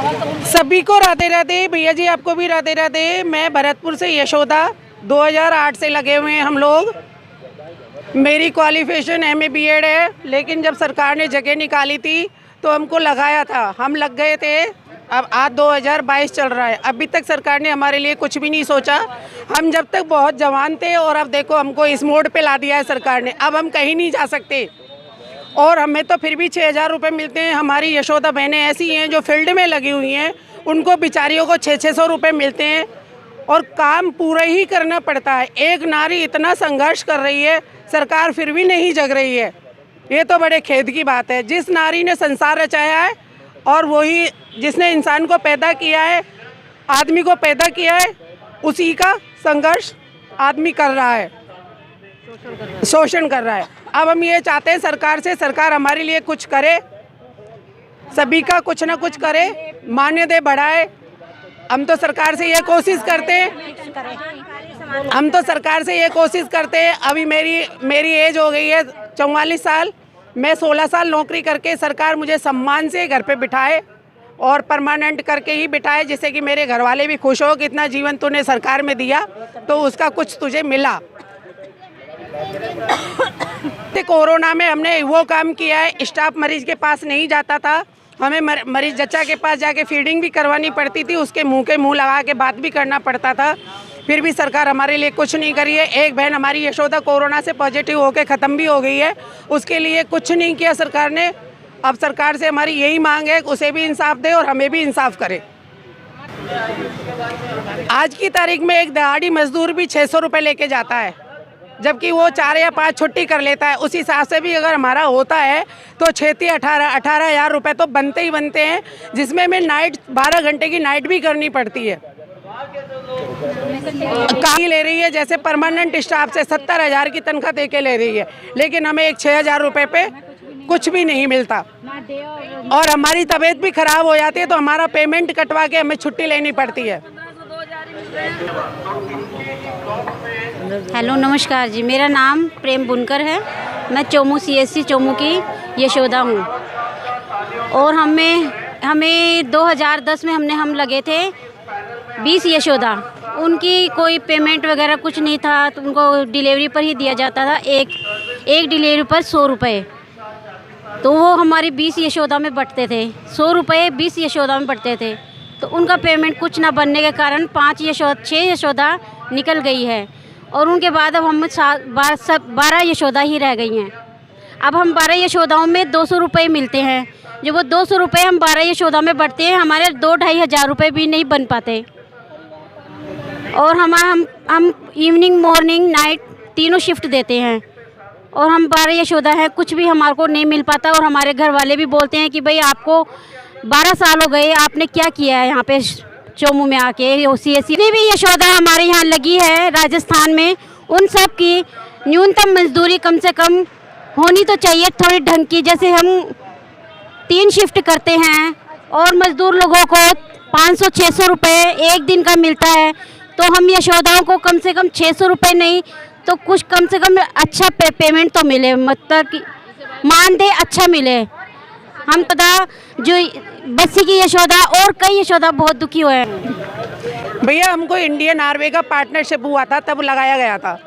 सभी को राधे राधे। भैया जी आपको भी राधे राधे। मैं भरतपुर से यशोदा, 2008 से लगे हुए हैं हम लोग। मेरी क्वालिफिकेशन MA BEd है, लेकिन जब सरकार ने जगह निकाली थी तो हमको लगाया था, हम लग गए थे। अब आज 2022 चल रहा है, अभी तक सरकार ने हमारे लिए कुछ भी नहीं सोचा। हम जब तक बहुत जवान थे और अब देखो हमको इस मोड़ पे ला दिया है सरकार ने। अब हम कहीं नहीं जा सकते और हमें तो फिर भी 6,000 रुपये मिलते हैं। हमारी यशोदा बहनें ऐसी हैं जो फील्ड में लगी हुई हैं, उनको बेचारियों को 600 रुपये मिलते हैं और काम पूरा ही करना पड़ता है। एक नारी इतना संघर्ष कर रही है, सरकार फिर भी नहीं जग रही है। ये तो बड़े खेद की बात है। जिस नारी ने संसार रचाया है और वही जिसने इंसान को पैदा किया है, आदमी को पैदा किया है, उसी का संघर्ष आदमी कर रहा है, शोषण कर रहा है। अब हम ये चाहते हैं सरकार से, सरकार हमारे लिए कुछ करे, सभी का कुछ ना कुछ करे, मान्यता बढ़ाए। हम तो सरकार से ये कोशिश करते हैं, अभी मेरी एज हो गई है 44 साल। मैं 16 साल नौकरी करके सरकार मुझे सम्मान से घर पे बिठाए और परमानेंट करके ही बिठाए, जिससे कि मेरे घर वाले भी खुश हो कि इतना जीवन तूने सरकार में दिया तो उसका कुछ तुझे मिला। कोरोना में हमने वो काम किया है, स्टाफ मरीज के पास नहीं जाता था, हमें मरीज जच्चा के पास जाके फीडिंग भी करवानी पड़ती थी, उसके मुंह लगा के बात भी करना पड़ता था। फिर भी सरकार हमारे लिए कुछ नहीं करी है। एक बहन हमारी यशोदा कोरोना से पॉजिटिव होकर ख़त्म भी हो गई है, उसके लिए कुछ नहीं किया सरकार ने। अब सरकार से हमारी यही मांग है, उसे भी इंसाफ दे और हमें भी इंसाफ करे। आज की तारीख में एक दिहाड़ी मजदूर भी 600 रुपये लेके जाता है, जबकि वो 4 या 5 छुट्टी कर लेता है। उस हिसाब से भी अगर हमारा होता है तो 18,000 रुपये तो बनते ही बनते हैं, जिसमें हमें नाइट 12 घंटे की नाइट भी करनी पड़ती है। कहीं ले रही है जैसे परमानेंट स्टाफ से 70,000 की तनख्वाह दे के ले रही है, लेकिन हमें एक 6,000 रुपये पे कुछ भी नहीं मिलता और हमारी तबीयत भी खराब हो जाती है तो हमारा पेमेंट कटवा के हमें छुट्टी लेनी पड़ती है। हेलो नमस्कार जी, मेरा नाम प्रेम बुनकर है। मैं चोमू CSC चोमू की यशोदा हूँ और हमें 2010 में हम लगे थे 20 यशोदा। उनकी कोई पेमेंट वगैरह कुछ नहीं था, तो उनको डिलीवरी पर ही दिया जाता था, एक डिलीवरी पर 100 रुपये। तो वो हमारी 20 यशोदा में बंटते थे, 100 रुपये 20 यशोदा में बंटते थे। तो उनका पेमेंट कुछ ना बनने के कारण 6 यशोदा निकल गई है और उनके बाद अब हम 12 यशोदा ही रह गई हैं। अब हम 12 यशोदाओं में 200 रुपये मिलते हैं। जो वो 200 रुपये हम 12 यशोदा में बढ़ते हैं, हमारे 2-2.5 हज़ार रुपये भी नहीं बन पाते। और हम इवनिंग मॉर्निंग नाइट तीनों शिफ्ट देते हैं और हम 12 यशोदा हैं, कुछ भी हमारे को नहीं मिल पाता। और हमारे घर वाले भी बोलते हैं कि भाई आपको 12 साल हो गए, आपने क्या किया है यहाँ पे चोमू में आके। CSC भी यशोदा हमारे यहाँ लगी है राजस्थान में, उन सब की न्यूनतम मजदूरी कम से कम होनी तो चाहिए थोड़ी ढंग की। जैसे हम 3 शिफ्ट करते हैं और मजदूर लोगों को 500-600 रुपये एक दिन का मिलता है, तो हम यशोदाओं को कम से कम 600 रुपये नहीं तो कुछ कम से कम अच्छा पेमेंट तो मिले, मतलब कि मानदेय अच्छा मिले। हम तथा जो बस्सी की यशोदा और कई यशोदा बहुत दुखी हुए हैं। भैया हमको इंडियन आर्मी का पार्टनरशिप हुआ था, तब लगाया गया था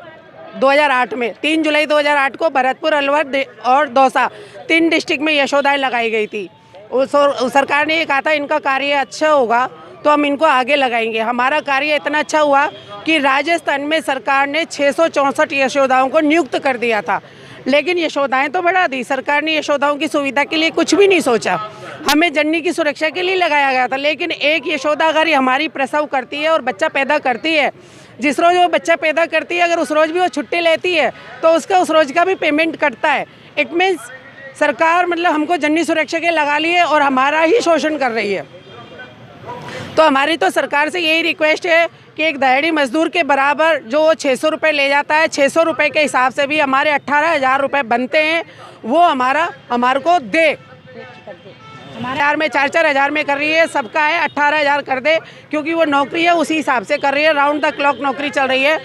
2008 में। 3 जुलाई 2008 को भरतपुर, अलवर और दौसा 3 डिस्ट्रिक्ट में यशोदाएँ लगाई गई थी। उस सरकार ने ये कहा था इनका कार्य अच्छा होगा तो हम इनको आगे लगाएंगे। हमारा कार्य इतना अच्छा हुआ कि राजस्थान में सरकार ने 664 यशोदाओं को नियुक्त कर दिया था, लेकिन यशोदाएं तो बढ़ा दी सरकार ने। यशोदाओं की सुविधा के लिए कुछ भी नहीं सोचा। हमें जननी की सुरक्षा के लिए लगाया गया था, लेकिन एक यशोदा अगर हमारी प्रसव करती है और बच्चा पैदा करती है, जिस रोज़ वो बच्चा पैदा करती है, अगर उस रोज़ भी वो छुट्टी लेती है तो उसका उस रोज़ का भी पेमेंट कटता है। इट मीन्स सरकार मतलब हमको जननी सुरक्षा के लगा लिए और हमारा ही शोषण कर रही है। तो हमारी तो सरकार से यही रिक्वेस्ट है कि एक दिहाड़ी मजदूर के बराबर जो 600 रुपये ले जाता है, 600 रुपये के हिसाब से भी हमारे 18,000 रुपये बनते हैं, वो हमारे को दे। हमारे यार में 4-4 हज़ार में कर रही है, सबका है 18,000 कर दे, क्योंकि वो नौकरी है उसी हिसाब से कर रही है, राउंड द क्लॉक नौकरी चल रही है।